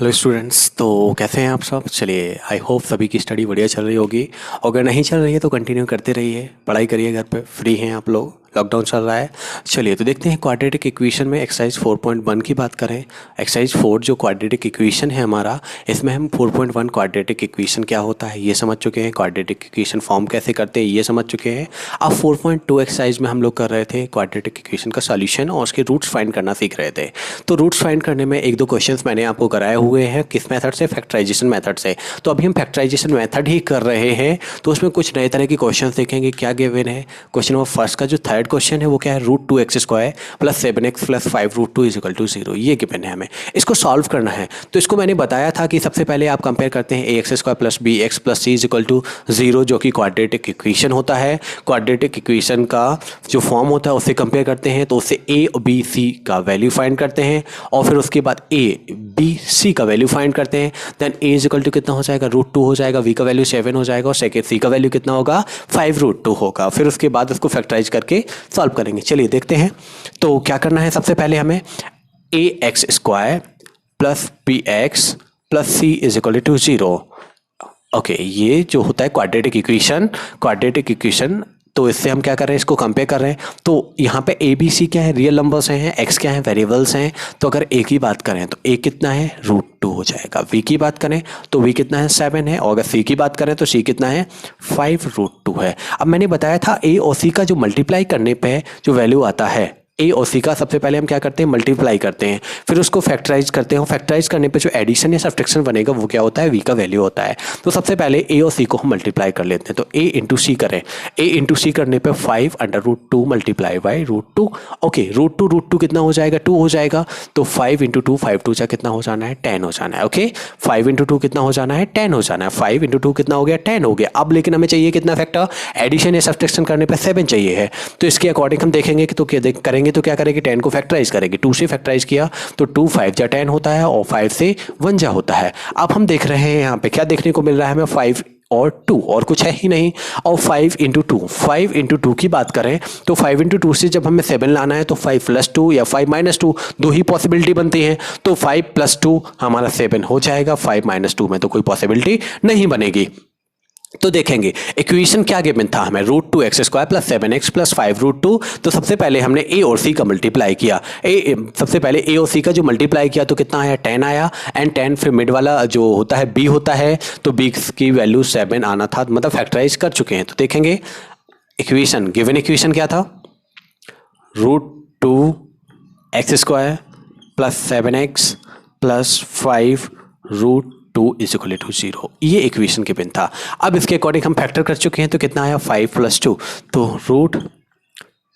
Hello students. तो कैसे हैं आप सब? चलिए, आई होप सभी की स्टडी बढ़िया चल रही होगी। अगर नहीं चल रही है तो कंटिन्यू करते रहिए, पढ़ाई करिए, घर पे फ्री हैं आप लोग, लॉकडाउन चल रहा है। चलिए तो देखते हैं क्वाड्रेटिक इक्वेशन में एक्सरसाइज 4.1 की बात करें। एक्सरसाइज 4 जो क्वाड्रेटिक इक्वेशन है हमारा, इसमें हम 4.1 क्वाड्रेटिक इक्वेशन क्या होता है ये समझ चुके हैं, क्वाड्रेटिक इक्वेशन फॉर्म कैसे करते हैं ये समझ चुके हैं। अब 4.2 एक्सरसाइज में हम लोग कर रहे थे क्वाड्रेटिक इक्वेशन का सॉल्यूशन और उसके रूट्स फाइंड करना सीख रहे थे। तो रूट्स फाइंड करने में एक दो क्वेश्चंस मैंने आपको कराए हुए हैं। किस मेथड से? फैक्टराइजेशन मेथड से। तो अभी हम फैक्टराइजेशन मेथड ही कर रहे हैं, तो उसमें कुछ नए तरह के क्वेश्चन देखेंगे। क्या गिवन है? क्वेश्चन नंबर फर्स्ट का जो थर्ड क्वेश्चन है वो क्या है? √2x² plus 7x plus 5√2 equal to 0, ये गिवन है। हमें इसको सॉल्व करना है। तो इसको मैंने बताया था कि सबसे पहले आप कंपेयर करते हैं ax² plus bx plus c equal to 0, जो कि क्वाड्रेटिक इक्वेशन होता है। क्वाड्रेटिक इक्वेशन का जो फॉर्म होता है उससे कंपेयर करते हैं, तो उससे a और b c का वैल्यू फाइंड करते हैं और फिर उसके बाद a b c का वैल्यू फाइंड करते हैं। देन a इक्वल टू कितना हो जाएगा? √2 हो जाएगा, v का वैल्यू 7 हो जाएगा और सेकेंड c का वैल्यू कितना होगा? 5√2 होगा। फिर उसके बाद उसको फैक्टराइज करके सॉल्व करेंगे। चलिए देखते हैं। तो क्या करना है? सबसे पहले हमें ax² plus bx plus c equal to 0। Okay, ये जो होता है क्वाड्रेटिक इक्वेशन, तो इससे हम क्या कर रहे हैं? इसको कंपेयर कर रहे हैं। तो यहाँ पे ए बी सी क्या है? रियल नंबर्स हैं। एक्स क्या है? वेरिएबल्स हैं। तो अगर ए की बात करें तो ए कितना है? √2 हो जाएगा। वी की बात करें तो वी कितना है? 7 है। और अगर सी की बात करें तो सी कितना है? 5√2 है। अब मैंने बताया था ए और सी का जो मल्टीप्लाई करने पे जो वैल्यू आता है, ए और सी का सबसे पहले हम क्या करते हैं? मल्टीप्लाई करते हैं, फिर उसको फैक्टराइज करते हैं। फैक्टराइज करने पे जो एडिशन या सब्ट्रैक्शन बनेगा वो क्या होता है? वी का वैल्यू होता है। तो सबसे पहले ए और सी को हम मल्टीप्लाई कर लेते हैं। तो ए इंटू सी करें। ए इंटू सी करने पे 5√2 मल्टीप्लाई बाई √2। ओके, √2 कितना हो जाएगा? 2 हो जाएगा। तो 5 इंटू 2, 5 2 जा कितना हो जाना है? 10 हो जाना है। ओके, 5 इंटू 2 कितना हो जाना है? 10 हो जाना है। 5 इंटू 2 कितना हो गया? 10 हो गया। अब लेकिन हमें चाहिए कितना फैक्टर? एडिशन या सब्ट्रैक्शन करने पे 7 चाहिए है। तो इसके अकॉर्डिंग हम देखेंगे कि तो क्या करेंगे, तो क्या करेंगे? 10 को फैक्टराइज करेंगे। 2 से फैक्टराइज किया तो 2 5 जा 10 होता है और 5 से 1 जा होता है। अब हम देख रहे हैं यहाँ पे क्या देखने को मिल रहा है हमें? 5 और 2, और कुछ है ही नहीं। और 5 इंटू 2 की बात करें तो 5 इंटू 2 से जब हमें 7 लाना है तो 5 प्लस 2 या 5 माइनस 2, दो ही पॉसिबिलिटी बनती है। तो 5 प्लस 2 हमारा 7 हो जाएगा। 5 माइनस 2 में तो कोई पॉसिबिलिटी नहीं बनेगी। तो देखेंगे इक्वेशन क्या गिवन था हमें? √2x² plus 7x plus 5√2। तो सबसे पहले हमने ए और सी का मल्टीप्लाई किया। सबसे पहले ए और सी का जो मल्टीप्लाई किया तो कितना आया? 10 आया। एंड 10 फिर मिड वाला जो होता है बी होता है, तो बी की वैल्यू 7 आना था, मतलब फैक्टराइज कर चुके हैं। तो देखेंगे इक्वेशन, गिवन इक्वेशन क्या था? √2x² plus 7x plus 5√2 equal to 0, ये इक्वेशन गिवन था। अब इसके अकॉर्डिंग हम फैक्टर कर चुके हैं तो कितना आया? 5 प्लस 2, तो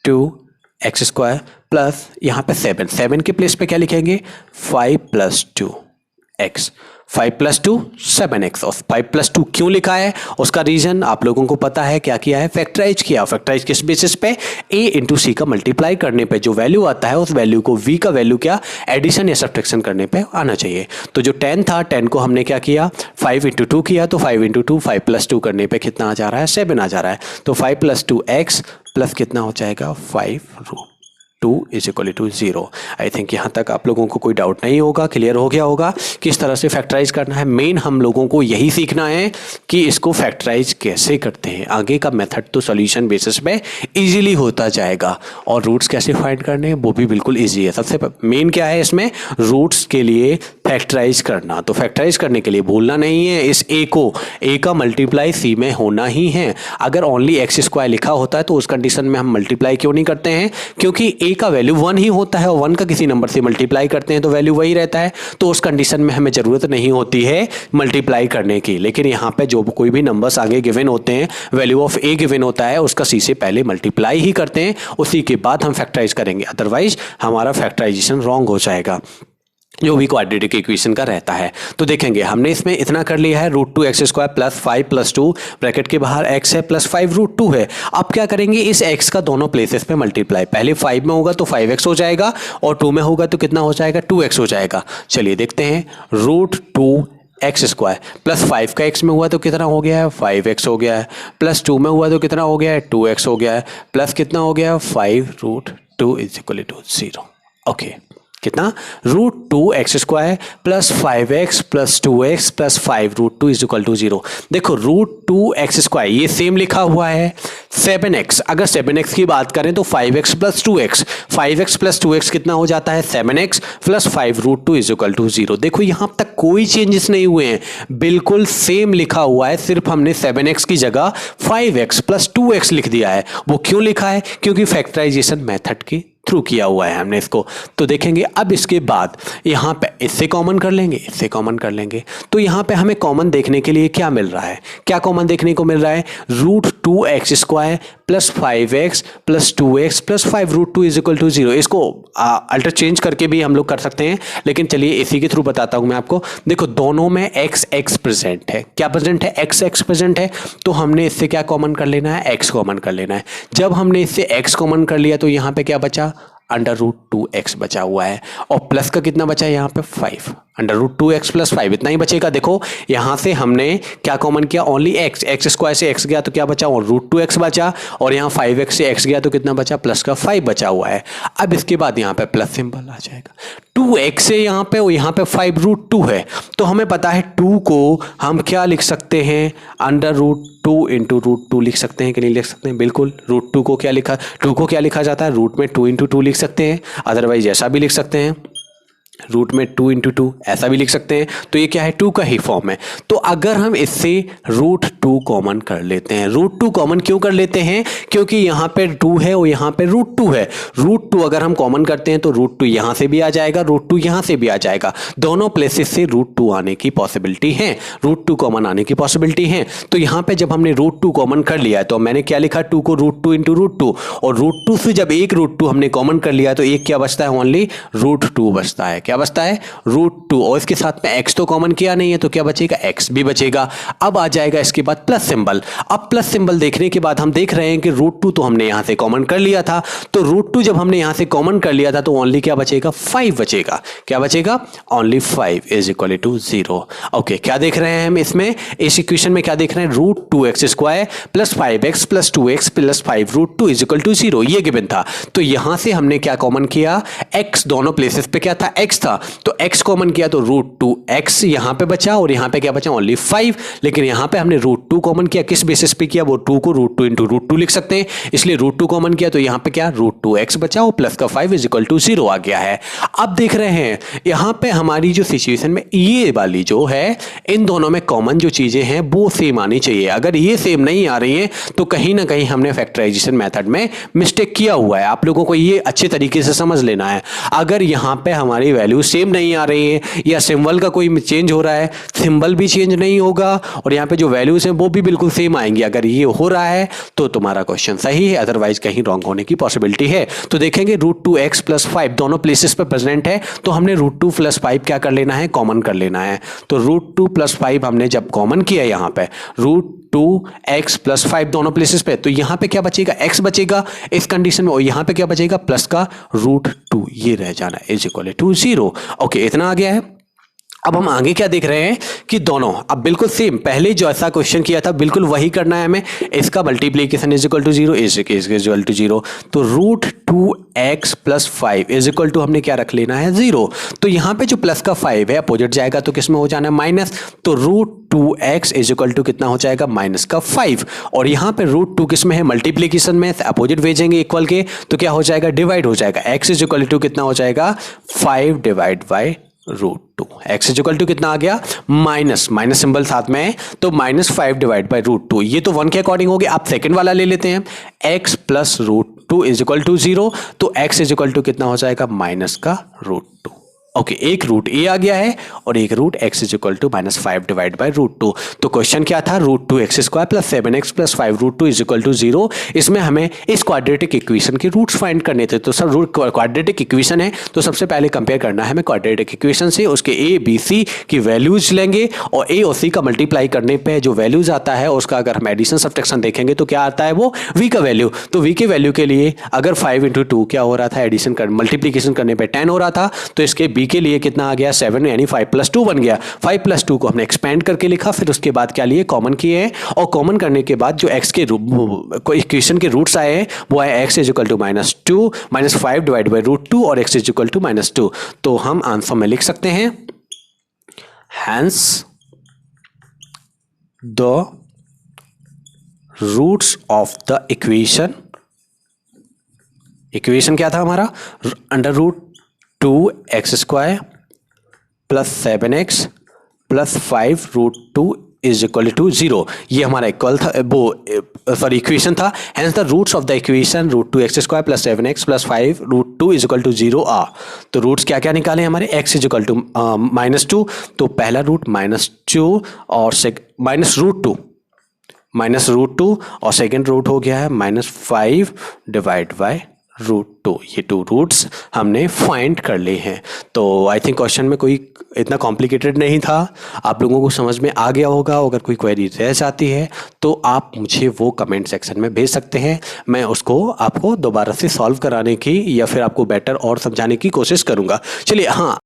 √2x² प्लस यहाँ पे 7 के प्लेस पे क्या लिखेंगे? 5 प्लस 2x, 5 प्लस 2 7x। और 5 प्लस 2 क्यों लिखा है उसका रीजन आप लोगों को पता है। क्या किया है? फैक्टराइज किया। फैक्टराइज किस बेसिस पे? a इंटू सी का मल्टीप्लाई करने पे जो वैल्यू आता है उस वैल्यू को v का वैल्यू क्या एडिशन या सब्ट्रैक्शन करने पे आना चाहिए। तो जो 10 था, 10 को हमने क्या किया? 5 इंटू 2 किया। तो 5 इंटू 2, 5 प्लस 2 करने पे कितना आ जा रहा है? 7 आ जा रहा है। तो 5 प्लस 2x प्लस कितना हो जाएगा? 5√2 इक्वल टू 0। आई थिंक यहाँ तक आप लोगों को कोई डाउट नहीं होगा, क्लियर हो गया होगा किस तरह से फैक्टराइज करना है। मेन हम लोगों को यही सीखना है कि इसको फैक्टराइज कैसे करते हैं। आगे का मेथड तो सॉल्यूशन बेसिस पे इजीली होता जाएगा, और रूट्स कैसे फाइंड करने हैं वो भी बिल्कुल ईजी है। सबसे मेन क्या है इसमें? रूट्स के लिए फैक्टराइज करना। तो फैक्टराइज करने के लिए भूलना नहीं है इस ए को, ए का मल्टीप्लाई सी में होना ही है। अगर ओनली x² लिखा होता है तो उस कंडीशन में हम मल्टीप्लाई क्यों नहीं करते हैं? क्योंकि ए का वैल्यू 1 ही होता है और 1 का किसी नंबर से मल्टीप्लाई करते हैं तो वैल्यू वही रहता है। तो उस कंडीशन में हमें जरूरत नहीं होती है मल्टीप्लाई करने की। लेकिन यहाँ पे जो कोई भी नंबर्स आगे गिवन होते हैं, वैल्यू ऑफ ए गिवन होता है, उसका सी से पहले मल्टीप्लाई ही करते हैं, उसी के बाद हम फैक्टराइज करेंगे। अदरवाइज हमारा फैक्टराइजेशन रॉन्ग हो जाएगा जो भी क्वाड्रेटिक इक्वेशन का रहता है। तो देखेंगे हमने इसमें इतना कर लिया है। √2x² प्लस 5 प्लस 2, ब्रैकेट के बाहर x है प्लस 5√2 है। अब क्या करेंगे? इस x का दोनों प्लेसेस पे मल्टीप्लाई। पहले 5 में होगा तो 5x हो जाएगा और 2 में होगा तो कितना हो जाएगा? 2x हो जाएगा। चलिए देखते हैं। √2x² प्लस 5 का x में हुआ तो कितना हो गया है? 5x हो गया है। प्लस 2 में हुआ तो कितना हो गया है? 2x हो गया है। प्लस कितना हो गया? 5√2 इक्वल टू 0। ओके, कितना, √2x² plus 5x plus 2x plus 5 √2 is equal to 0। देखो √2x² ये सेम लिखा हुआ है, 7x, अगर 7x की बात करें तो 5x plus 2x, 5x plus 2x कितना हो जाता है 7x plus 5 √2 is equal to 0। देखो यहां तक कोई चेंजेस नहीं हुए हैं, बिल्कुल सेम लिखा हुआ है, सिर्फ हमने 7x की जगह 5x प्लस 2x लिख दिया है। वो क्यों लिखा है, क्योंकि फैक्टराइजेशन मेथड के थ्रू किया हुआ है हमने इसको। तो देखेंगे अब इसके बाद यहाँ पे इससे कॉमन कर लेंगे, इससे कॉमन कर लेंगे, तो यहाँ पे हमें कॉमन देखने के लिए क्या मिल रहा है, क्या कॉमन देखने को मिल रहा है, √2x² plus 5x plus 2x plus 5 √2 is equal to 0। इसको अल्टरचेंज करके भी हम लोग कर सकते हैं, लेकिन चलिए इसी के थ्रू बताता हूँ मैं आपको। देखो दोनों में x प्रेजेंट है, क्या प्रेजेंट है, x प्रेजेंट है, तो हमने इससे क्या कॉमन कर लेना है, x कॉमन कर लेना है। जब हमने इससे x कॉमन कर लिया तो यहाँ पे क्या बचा, √2x बचा हुआ है, और प्लस का कितना बचा है यहाँ पे 5, √2x प्लस 5 इतना ही बचेगा। देखो यहाँ से हमने क्या कॉमन किया, ओनली x² से x गया तो क्या बचा, और √2x बचा, और यहाँ 5x से x गया तो कितना बचा, प्लस का 5 बचा हुआ है। अब इसके बाद यहाँ पे प्लस सिंबल आ जाएगा, 2x से यहाँ पे 5 √2 है, तो हमें पता है 2 को हम क्या लिख सकते हैं, √2 इंटू √2 लिख सकते हैं कि नहीं लिख सकते हैं, बिल्कुल। √2 को क्या लिखा, 2 को क्या लिखा जाता है, रूट में 2 इंटू 2 लिख सकते हैं, अदरवाइज ऐसा भी लिख सकते हैं, रूट में 2 इंटू 2 ऐसा भी लिख सकते हैं। तो ये क्या है, 2 का ही फॉर्म है। तो अगर हम इससे √2 कॉमन कर लेते हैं, √2 कॉमन क्यों कर लेते हैं, क्योंकि यहाँ पे 2 है और यहाँ पे √2 है। √2 अगर हम कॉमन करते हैं तो √2 यहाँ से भी आ जाएगा, √2 यहाँ से भी आ जाएगा, दोनों प्लेसेस से √2 आने की पॉसिबिलिटी है, √2 कॉमन आने की पॉसिबिलिटी है। तो यहाँ पे जब हमने √2 कॉमन कर लिया तो मैंने क्या लिखा, 2 को √2 इंटू √2, और √2 से जब एक √2 हमने कॉमन कर लिया तो एक क्या बचता है, ओनली √2 बचता है। क्या बचता है, √2, और इसके साथ में x तो कॉमन किया नहीं है तो क्या बचेगा, x भी बचेगा। अब आ जाएगा इसके बाद प्लस सिंबल। अब प्लस सिंबल देखने के बाद हम देख रहे हैं कि √2 तो हमने यहां से कॉमन कर लिया था, तो √2 जब हमने यहां से कॉमन कर लिया था तो ओनली क्या बचेगा, 5 बचेगा। क्या बचेगा, only 5 is equal to 0। Okay, क्या देख रहे हैं हम इसमें, इस इक्वेशन में क्या देख रहे हैं, √2x² plus 5x plus 2x plus 5 √2 is equal to 0, ये गिवन था। तो यहां से हमने क्या कॉमन किया, x, दोनों प्लेसेस पे क्या था, x था, तो x कॉमन किया तो √2x यहां पे बचा, और यहां पे क्या बचा, ओनली 5। लेकिन यहां पे हमने √2 कॉमन किया, किस बेसिस पे किया, वो 2 को √2 इंटू √2 लिख सकते हैं, इसलिए √2 कॉमन किया तो यहां पे क्या, √2x बचा, और प्लस का 5 इज इक्वल टू 0 आ गया है। अब देख रहे हैं यहां पे हमारी जो सिचुएशन में ये वाली जो है, इन दोनों में कॉमन जो चीजें हैं वो सेम आनी चाहिए। अगर ये सेम नहीं आ रही है तो कहीं ना कहीं हमने फैक्टराइजेशन मेथड में मिस्टेक किया हुआ है। आप लोगों को ये अच्छे तरीके से समझ लेना है। अगर यहां पे हमारी वैल्यू सेम नहीं आ रही है, या सिंबल का कोई चेंज हो रहा है, सिंबल भी चेंज नहीं होगा, और यहाँ पे जो वैल्यूज हैं वो भी बिल्कुल सेम आएंगी। अगर ये हो रहा है तो तुम्हारा क्वेश्चन सही है, अदरवाइज कहीं रॉन्ग होने की पॉसिबिलिटी है। तो देखेंगे √2x प्लस 5 दोनों प्लेसेस पे प्रेजेंट है, तो हमने √2 प्लस 5 क्या कर लेना है, कॉमन कर लेना है। तो √2 प्लस 5 हमने जब कॉमन किया यहाँ पे, √2x प्लस 5 दोनों प्लेसेस पे, तो यहाँ पे क्या बचेगा, x बचेगा इस कंडीशन में, और यहाँ पे क्या बचेगा, प्लस का √2, ये रह जाना इज इक्वल टू 0। ओके, इतना आ गया है। अब हम आगे क्या देख रहे हैं कि दोनों अब बिल्कुल सेम, पहले जो ऐसा क्वेश्चन किया था बिल्कुल वही करना है हमें। इसका multiplication is equal to 0, is equal to 0, तो √2x plus 5 is equal to हमने क्या रख लेना है, 0। तो यहाँ पे जो प्लस का 5 है अपोजिट जाएगा तो किस में हो जाना है, माइनस, तो √2x इज इक्वल टू कितना हो जाएगा, माइनस का 5, और यहाँ पे √2 किस में है, मल्टीप्लीकेशन में, अपोजिट भेजेंगे इक्वल के तो क्या हो जाएगा, डिवाइड हो जाएगा। x इज इक्वल टू कितना हो जाएगा, 5 divide by √2, x is equal to कितना आ गया, माइनस, माइनस सिंबल साथ में है तो -5 डिवाइड बाई √2, ये तो 1 के अकॉर्डिंग हो गया। आप सेकंड वाला ले लेते हैं, x plus √2 is equal to 0, तो x इज इक्वल टू कितना हो जाएगा, माइनस का √2। ओके, एक रूट ए आ गया है और एक root x is equal to -5 divide by √2। तो क्वेश्चन क्या था, √2x² plus 7x plus 5 √2 is equal to 0। इसमें हमें इस क्वाड्रेटिक इक्वेशन के रूट्स फाइंड करने थे। तो सब रूट क्वाड्रेटिक इक्वेशन है तो सबसे पहले कंपेयर करना है हमें क्वाड्रेटिक इक्वेशन से, उसके a b c की वैल्यूज लेंगे और a और c का मल्टीप्लाई करने पे जो वैल्यूज आता है उसका अगर हम एडिशन सब्ट्रैक्शन देखेंगे तो क्या आता है, वो v का वैल्यू। तो v के वैल्यू के लिए अगर 5 × 2 क्या हो रहा था, एडिशन कर मल्टीप्लीकेशन करने पे 10 हो रहा था, तो इसके b के लिए कितना आ गया 7, यानी 5+2 बन गया। 5+2 को हमने एक्सपेंड करके लिखा, फिर उसके बाद क्या लिए, कॉमन किए हैं, और कॉमन करने के बाद जो x के इक्वेशन के रूट्स आए हैं वो आए x is equal to -2 -5 divide by √2 और x इज इक्वल टू -2। तो हम आंसर में लिख सकते हैं hence the roots of the equation क्या था हमारा, √2x² plus 7x plus 5√2 is equal to 0। ये हमारा इक्वल था, वो सॉरी इक्वेशन था। Hence the roots of the equation √2x² plus 7x plus 5√2 is equal to 0 आ। तो रूट्स क्या क्या निकाले हमारे, x इज इक्वल टू -2, तो पहला रूट -2 और -√2 और सेकेंड रूट हो गया है -5 डिवाइड बाय √2। ये 2 रूट्स हमने फाइंड कर लिए हैं। तो आई थिंक क्वेश्चन में कोई इतना कॉम्प्लिकेटेड नहीं था, आप लोगों को समझ में आ गया होगा। अगर कोई क्वेरी रह जाती है तो आप मुझे वो कमेंट सेक्शन में भेज सकते हैं, मैं उसको आपको दोबारा से सॉल्व कराने की या फिर आपको बेटर और समझाने की कोशिश करूँगा। चलिए हाँ,